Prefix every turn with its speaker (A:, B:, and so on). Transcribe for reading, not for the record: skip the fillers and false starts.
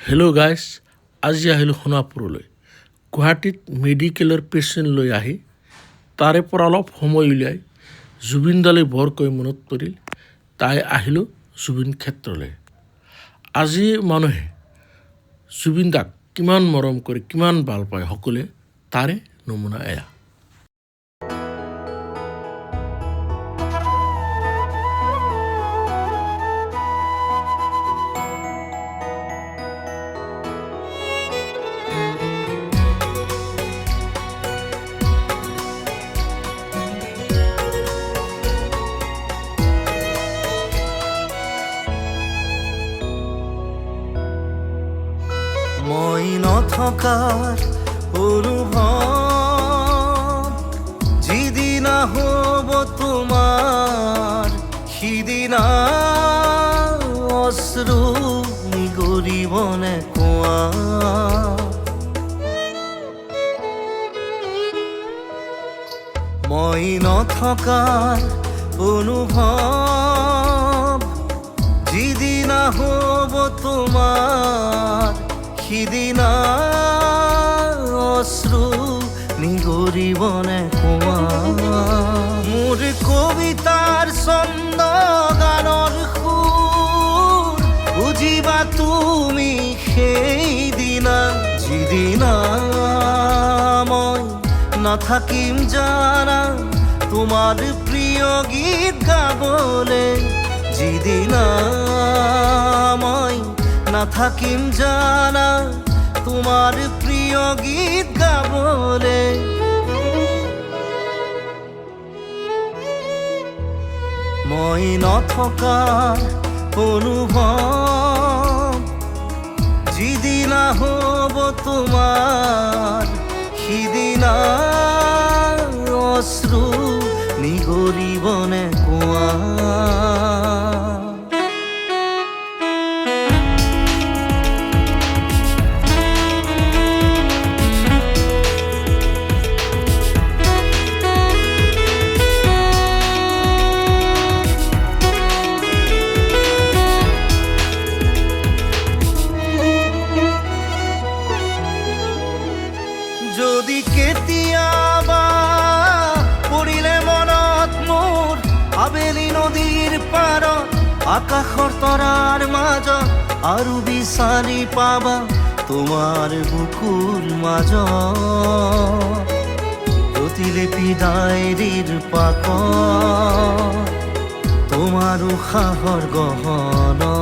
A: Hello' guys, আজি আহিলোঁ সোণাপুৰলৈ। গুৱাহাটীত মেডিকেলৰ পেচেণ্ট লৈ আহি তাৰে পৰা অলপ সময় উলিয়াই জুবিনদালৈ বৰকৈ মনত পৰিল। তাই আহিলোঁ জুবিন ক্ষেত্ৰলৈ। আজি মানুহে জুবিনদাক কিমান মৰম কৰে, কিমান ভাল পায় সকলোৱে, তাৰে নমুনা এয়া।
B: মই নথকাৰ অনুভৱ যিদিনা হ'ব তোমাৰ, সিদিনা অশ্ৰু নিগৰিবনে কোৱা। মই নথকাৰ অনুভৱ যিদিনা হ'ব তোমাৰ, সিদিনা অশ্ৰু নিগৰিবনে কোৱা। মোৰ কবিতাৰ ছন্দ গানৰ সুৰ বুজিবা তুমি সেইদিনা, যিদিনা মই নাথাকিম জানা তোমাৰ প্ৰিয় গীত গাবলে, যিদিনা মই নাথাকিম জানা তোমাৰ প্ৰিয় গীত গাবলে। মই নথকাৰ অনুভৱ যিদিনা হ'ব তোমাৰ, সিদিনা অশ্ৰু নিগৰিবনে কোৱা। যদি কেতিয়াবা পৰিলে মনত মোৰ আবেলি নদীৰ পাৰত, আকাশৰ তৰাৰ মাজত আৰু বিচাৰি পাবা তোমাৰ বুকুৰ মাজত প্ৰতিলিপি ডায়েৰীৰ পাকত তোমাৰ উশাহৰ গহনা।